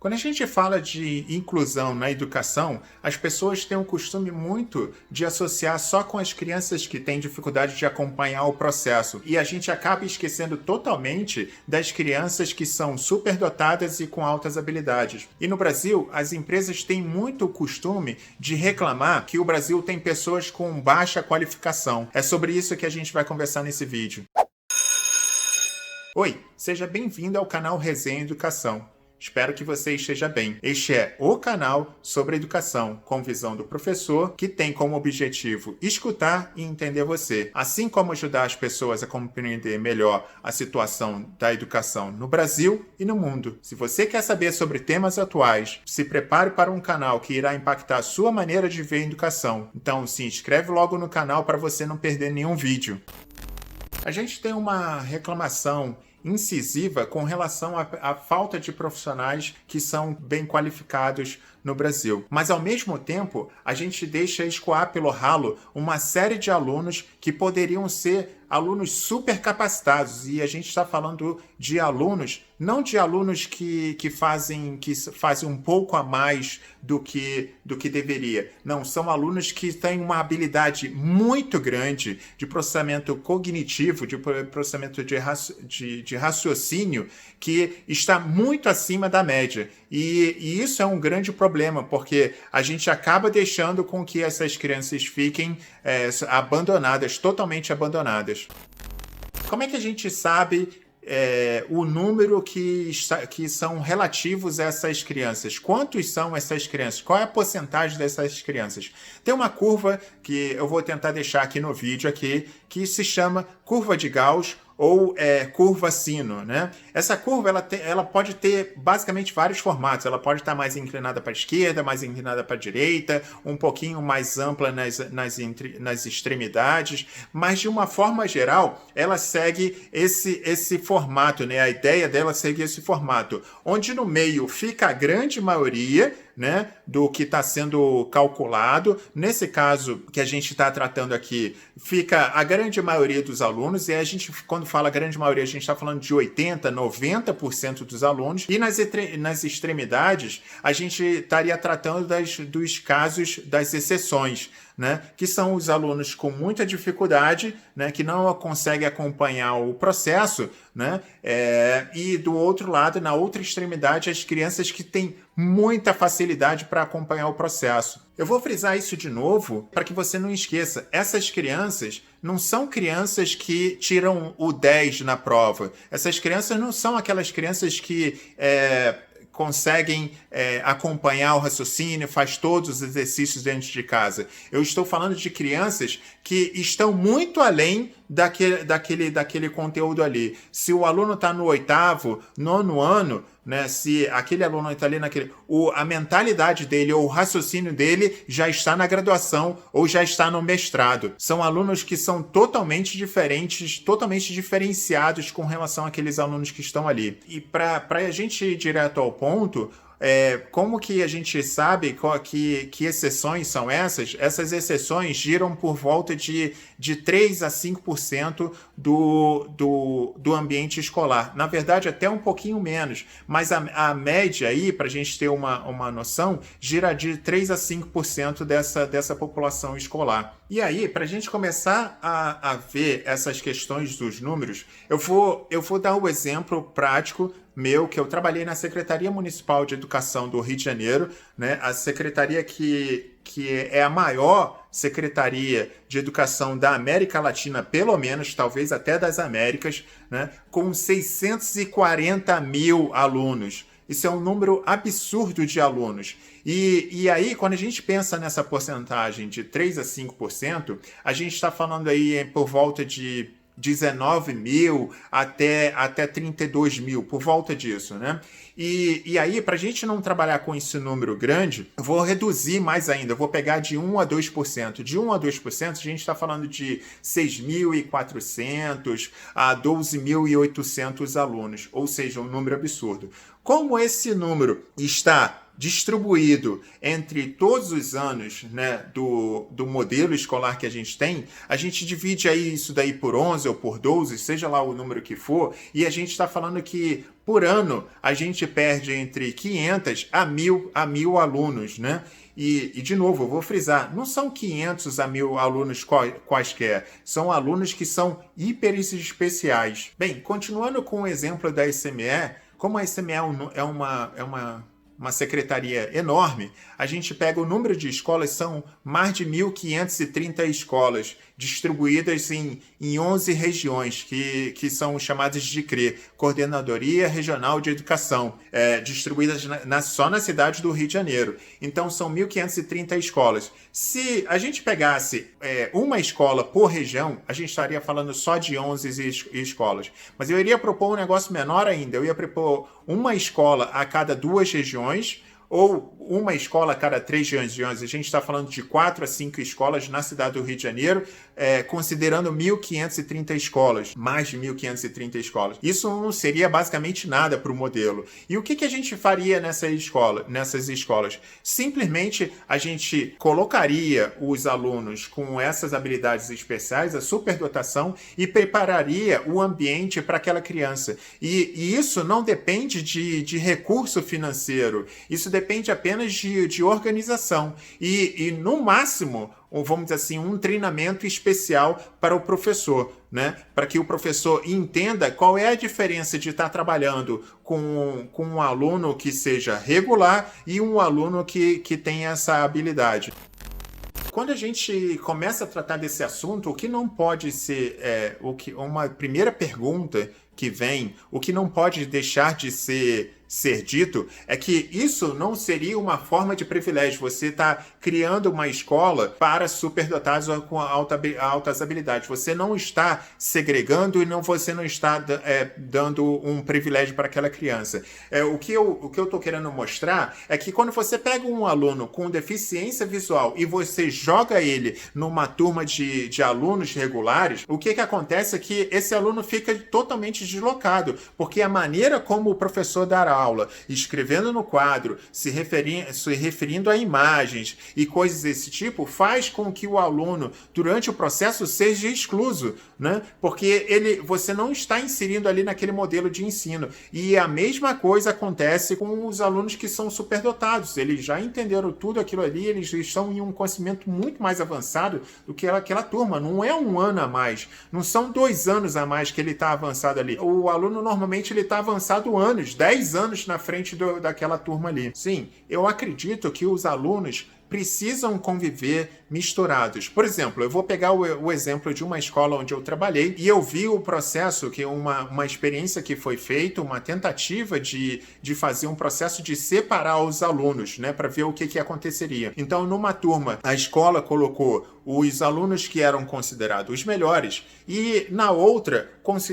Quando a gente fala de inclusão na educação, as pessoas têm o costume muito de associar só com as crianças que têm dificuldade de acompanhar o processo. E a gente acaba esquecendo totalmente das crianças que são superdotadas e com altas habilidades. E no Brasil, as empresas têm muito o costume de reclamar que o Brasil tem pessoas com baixa qualificação. É sobre isso que a gente vai conversar nesse vídeo. Oi, seja bem-vindo ao canal Resenha Educação. Espero que você esteja bem. Este é o canal sobre educação, com visão do professor, que tem como objetivo escutar e entender você, assim como ajudar as pessoas a compreender melhor a situação da educação no Brasil e no mundo. Se você quer saber sobre temas atuais, se prepare para um canal que irá impactar a sua maneira de ver a educação. Então se inscreve logo no canal para você não perder nenhum vídeo. A gente tem uma reclamação incisiva com relação à falta de profissionais que são bem qualificados no Brasil. Mas, ao mesmo tempo, a gente deixa escoar pelo ralo uma série de alunos que poderiam ser alunos super capacitados. E a gente está falando de alunos, não de alunos que fazem um pouco a mais do que deveria. Não, são alunos que têm uma habilidade muito grande de processamento cognitivo, de processamento de raciocínio, que está muito acima da média. E isso é um grande problema, porque a gente acaba deixando com que essas crianças fiquem abandonadas, totalmente abandonadas. Como é que a gente sabe o número que são relativos a essas crianças? Quantos são essas crianças? Qual é a porcentagem dessas crianças? Tem uma curva que eu vou tentar deixar aqui no vídeo aqui, que se chama curva de Gauss, ou curva sino, né? Essa curva ela pode ter basicamente vários formatos. Ela pode estar mais inclinada para a esquerda, mais inclinada para a direita, um pouquinho mais ampla nas extremidades, mas de uma forma geral ela segue esse formato, né? A ideia dela segue esse formato, onde no meio fica a grande maioria, né, do que está sendo calculado. Nesse caso que a gente está tratando aqui, fica a grande maioria dos alunos, e a gente, quando fala grande maioria, a gente está falando de 80%, 90% dos alunos, e nas extremidades a gente estaria tratando dos casos das exceções, né, que são os alunos com muita dificuldade, né, que não conseguem acompanhar o processo, né, e do outro lado, na outra extremidade, as crianças que têm muita facilidade para acompanhar o processo. Eu vou frisar isso de novo para que você não esqueça. Essas crianças não são crianças que tiram o 10 na prova. Essas crianças não são aquelas crianças que conseguem acompanhar o raciocínio, faz todos os exercícios dentro de casa. Eu estou falando de crianças que estão muito além daquele conteúdo ali. Se o aluno está no 8º, 9º ano, né, se aquele aluno está ali a mentalidade dele ou o raciocínio dele já está na graduação ou já está no mestrado. São alunos que são totalmente diferentes, totalmente diferenciados com relação àqueles alunos que estão ali. E para a gente ir direto ao ponto, como que a gente sabe que exceções são essas? Essas exceções giram por volta de 3 a 5% do ambiente escolar. Na verdade, até um pouquinho menos, mas a média aí, para a gente ter uma noção, gira de 3 a 5% dessa população escolar. E aí, para a gente começar a ver essas questões dos números, eu vou dar um exemplo prático meu, que eu trabalhei na Secretaria Municipal de Educação do Rio de Janeiro, né? A secretaria que é a maior secretaria de educação da América Latina, pelo menos, talvez até das Américas, né? Com 640 mil alunos. Isso é um número absurdo de alunos. E aí, quando a gente pensa nessa porcentagem de 3 a 5%, a gente está falando aí por volta de 19 mil até 32 mil, por volta disso, né? E aí, para a gente não trabalhar com esse número grande, eu vou reduzir mais ainda, eu vou pegar de 1 a 2%. De 1 a 2%, a gente está falando de 6.400 a 12.800 alunos, ou seja, um número absurdo. Como esse número está distribuído entre todos os anos, né, do modelo escolar que a gente divide aí isso daí por 11 ou por 12, seja lá o número que for, e a gente está falando que por ano a gente perde entre 500 a 1.000 alunos, né? E, de novo, eu vou frisar, não são 500 a 1.000 alunos quaisquer, são alunos que são hiper especiais. Bem, continuando com o exemplo da SME, como a SME é uma secretaria enorme, a gente pega o número de escolas, são mais de 1.530 escolas, distribuídas em 11 regiões, que são chamadas de CRE, Coordenadoria Regional de Educação, distribuídas só na cidade do Rio de Janeiro. Então, são 1.530 escolas. Se a gente pegasse uma escola por região, a gente estaria falando só de 11 escolas. Mas eu iria propor um negócio menor ainda. Eu ia propor uma escola a cada 2 regiões, ou uma escola a cada 3 regiões. A gente está falando de 4 a 5 escolas na cidade do Rio de Janeiro, considerando 1.530 escolas, mais de 1.530 escolas. Isso não seria basicamente nada para o modelo. E o que a gente faria nessas escolas? Simplesmente a gente colocaria os alunos com essas habilidades especiais, a superdotação, e prepararia o ambiente para aquela criança. E isso não depende de recurso financeiro, isso depende apenas de organização e, no máximo, vamos dizer assim, um treinamento especial para o professor, né? Para que o professor entenda qual é a diferença de estar trabalhando com um aluno que seja regular e um aluno que tem essa habilidade. Quando a gente começa a tratar desse assunto, o que não pode ser, uma primeira pergunta que vem, o que não pode deixar de ser dito é que isso não seria uma forma de privilégio. Você está criando uma escola para superdotados com altas habilidades. Você não está segregando e você não está dando um privilégio para aquela criança. O que eu estou querendo mostrar é que quando você pega um aluno com deficiência visual e você joga ele numa turma de alunos regulares, o que acontece é que esse aluno fica totalmente deslocado, porque a maneira como o professor dará aula, escrevendo no quadro, se referindo a imagens e coisas desse tipo, faz com que o aluno, durante o processo, seja excluso, né? Porque você não está inserindo ali naquele modelo de ensino. E a mesma coisa acontece com os alunos que são superdotados. Eles já entenderam tudo aquilo ali, eles estão em um conhecimento muito mais avançado do que aquela turma. Não é 1 ano a mais, não são 2 anos a mais que ele está avançado ali. O aluno normalmente ele está avançado anos, 10 anos na frente daquela turma ali. Sim, eu acredito que os alunos precisam conviver misturados. Por exemplo, eu vou pegar o exemplo de uma escola onde eu trabalhei e eu vi o processo, que uma experiência que foi feita, uma tentativa de fazer um processo de separar os alunos, né, para ver o que aconteceria. Então, numa turma, a escola colocou os alunos que eram considerados os melhores e, na outra,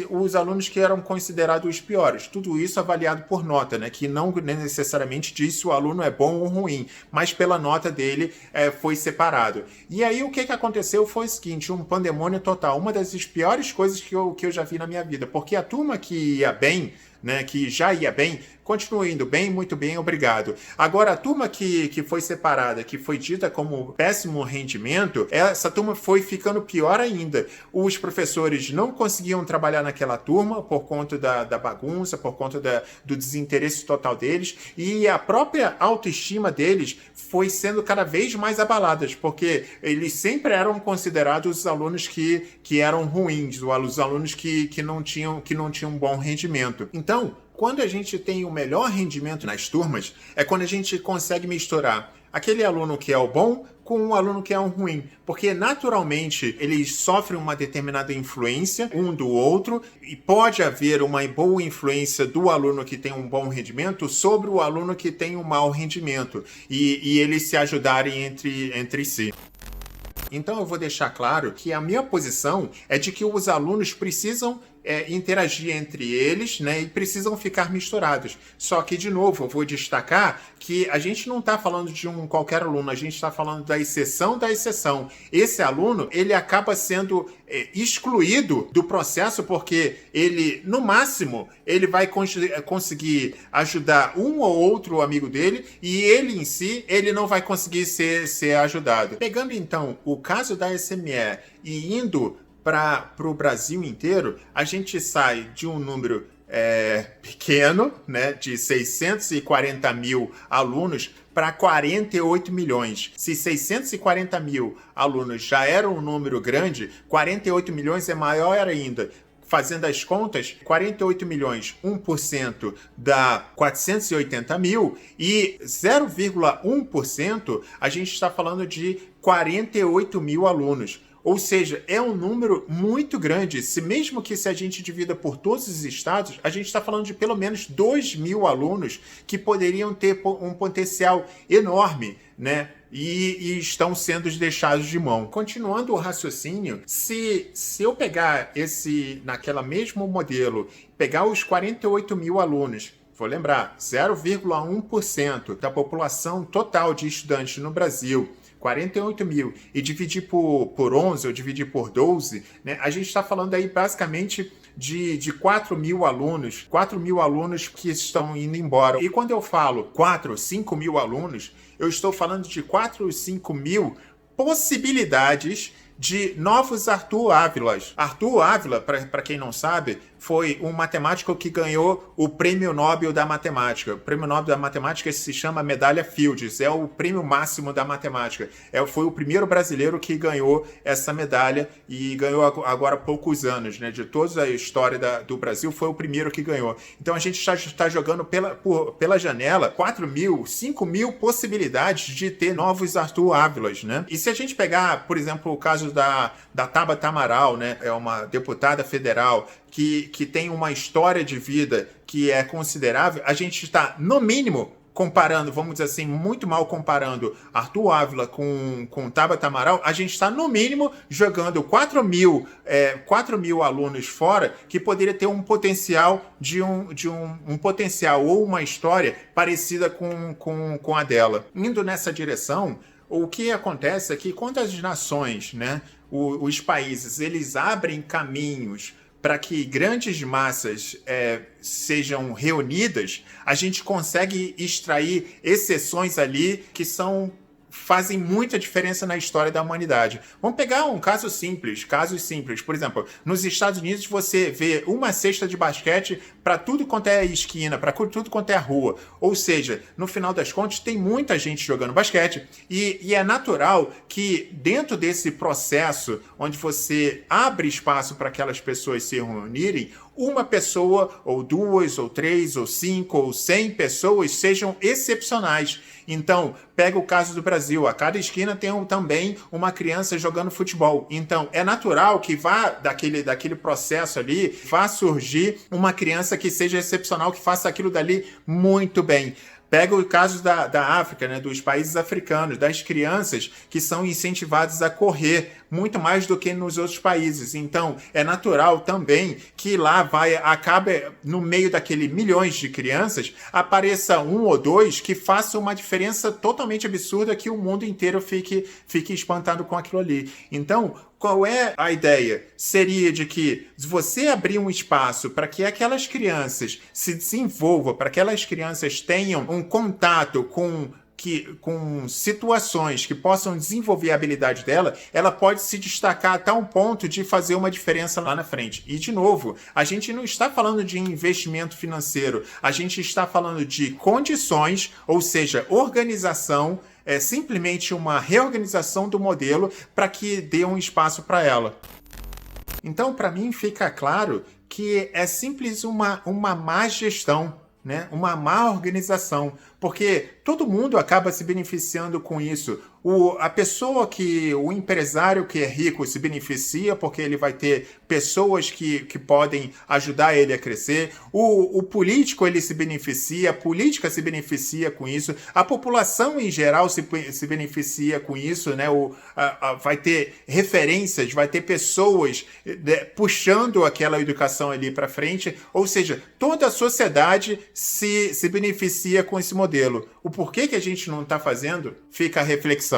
os alunos que eram considerados os piores. Tudo isso avaliado por nota, né, que não necessariamente diz se o aluno é bom ou ruim, mas pela nota dele foi separado. E aí o que aconteceu foi o seguinte, um pandemônio total, uma das piores coisas que eu já vi na minha vida, porque a turma que ia bem, né, que já ia bem, continua indo bem, muito bem, obrigado. Agora, a turma que foi separada, que foi dita como péssimo rendimento, essa turma foi ficando pior ainda. Os professores não conseguiam trabalhar naquela turma por conta da bagunça, por conta do desinteresse total deles, e a própria autoestima deles foi sendo cada vez mais abalada, porque eles sempre eram considerados os alunos que eram ruins, os alunos que não tinham um bom rendimento. Então, quando a gente tem o melhor rendimento nas turmas, é quando a gente consegue misturar aquele aluno que é o bom com um aluno que é o ruim. Porque, naturalmente, eles sofrem uma determinada influência um do outro e pode haver uma boa influência do aluno que tem um bom rendimento sobre o aluno que tem um mau rendimento e eles se ajudarem entre si. Então eu vou deixar claro que a minha posição é de que os alunos precisam interagir entre eles, né, e precisam ficar misturados. Só que, de novo, eu vou destacar que a gente não está falando de um qualquer aluno, a gente está falando da exceção da exceção. Esse aluno, ele acaba sendo excluído do processo porque ele, no máximo, ele vai conseguir ajudar um ou outro amigo dele e ele em si, ele não vai conseguir ser ajudado. Pegando então o caso da SME e indo para o Brasil inteiro, a gente sai de um número pequeno, né, de 640 mil alunos para 48 milhões. Se 640 mil alunos já era um número grande, 48 milhões é maior ainda. Fazendo as contas, 48 milhões, 1% dá 480 mil e 0,1% a gente está falando de 48 mil alunos. Ou seja, é um número muito grande. Mesmo que se a gente divida por todos os estados, a gente está falando de pelo menos 2 mil alunos que poderiam ter um potencial enorme, né? E estão sendo deixados de mão. Continuando o raciocínio, se eu pegar naquela mesmo modelo, pegar os 48 mil alunos, vou lembrar, 0,1% da população total de estudantes no Brasil, 48 mil, e dividir por 11 ou dividir por 12, né, a gente está falando aí basicamente de 4 mil alunos que estão indo embora. E quando eu falo 4, 5 mil alunos, eu estou falando de 4 ou 5 mil possibilidades de novos Arthur Ávilas. Arthur Ávila, para quem não sabe, foi um matemático que ganhou o Prêmio Nobel da Matemática. O Prêmio Nobel da Matemática se chama Medalha Fields, é o prêmio máximo da matemática. Foi o primeiro brasileiro que ganhou essa medalha e ganhou agora há poucos anos, né? De toda a história do Brasil, foi o primeiro que ganhou. Então a gente está jogando pela janela 4 mil, 5 mil possibilidades de ter novos Arthur Ávilas, né? E se a gente pegar, por exemplo, o caso da Tabata Amaral, né? É uma deputada federal que tem uma história de vida que é considerável, a gente está, no mínimo, comparando, vamos dizer assim, muito mal comparando Arthur Ávila com Tabata Amaral, a gente está, no mínimo, jogando 4 mil alunos fora que poderia ter um potencial um potencial ou uma história parecida com a dela. Indo nessa direção, o que acontece é que quando as nações, né, os países, eles abrem caminhos para que grandes massas sejam reunidas, a gente consegue extrair exceções ali que fazem muita diferença na história da humanidade. Vamos pegar casos simples. Por exemplo, nos Estados Unidos você vê uma cesta de basquete para tudo quanto é esquina, para tudo quanto é rua. Ou seja, no final das contas, tem muita gente jogando basquete e é natural que dentro desse processo, onde você abre espaço para aquelas pessoas se reunirem, uma pessoa, ou 2, ou 3, ou 5, ou 100 pessoas sejam excepcionais. Então, pega o caso do Brasil. A cada esquina tem também uma criança jogando futebol. Então, é natural que daquele processo ali, vá surgir uma criança que seja excepcional, que faça aquilo dali muito bem. Pega o caso da África, né, dos países africanos, das crianças que são incentivadas a correr muito mais do que nos outros países. Então, é natural também que lá acabe no meio daquele milhões de crianças, apareça um ou dois que façam uma diferença totalmente absurda que o mundo inteiro fique espantado com aquilo ali. Então, qual é a ideia? Seria de que se você abrir um espaço para que aquelas crianças se desenvolvam, para que aquelas crianças tenham um contato com situações que possam desenvolver a habilidade dela, ela pode se destacar até um ponto de fazer uma diferença lá na frente. E, de novo, a gente não está falando de investimento financeiro, a gente está falando de condições, ou seja, organização, é simplesmente uma reorganização do modelo para que dê um espaço para ela. Então, para mim, fica claro que é simples uma má gestão, né? Uma má organização, porque todo mundo acaba se beneficiando com isso. O empresário que é rico se beneficia porque ele vai ter pessoas que podem ajudar ele a crescer. O político ele se beneficia, a política se beneficia com isso, a população em geral se beneficia com isso, né? Vai ter referências, vai ter pessoas puxando aquela educação ali para frente, ou seja, toda a sociedade se beneficia com esse modelo. O porquê que a gente não está fazendo? Fica a reflexão.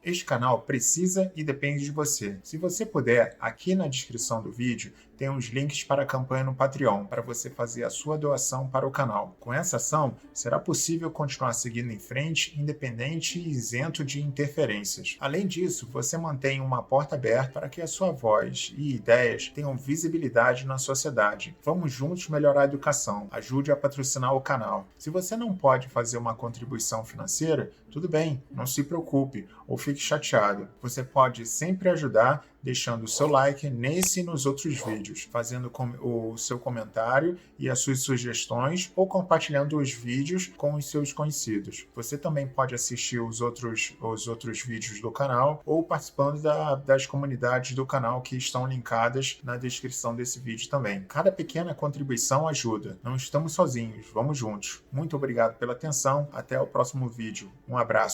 Este canal precisa e depende de você. Se você puder, aqui na descrição do vídeo tem uns links para a campanha no Patreon, para você fazer a sua doação para o canal. Com essa ação, será possível continuar seguindo em frente, independente e isento de interferências. Além disso, você mantém uma porta aberta para que a sua voz e ideias tenham visibilidade na sociedade. Vamos juntos melhorar a educação. Ajude a patrocinar o canal. Se você não pode fazer uma contribuição financeira, tudo bem, não se preocupe ou fique chateado. Você pode sempre ajudar deixando o seu like nesse e nos outros vídeos, fazendo o seu comentário e as suas sugestões ou compartilhando os vídeos com os seus conhecidos. Você também pode assistir os outros vídeos do canal ou participando das comunidades do canal que estão linkadas na descrição desse vídeo também. Cada pequena contribuição ajuda. Não estamos sozinhos, vamos juntos. Muito obrigado pela atenção, até o próximo vídeo. Um abraço.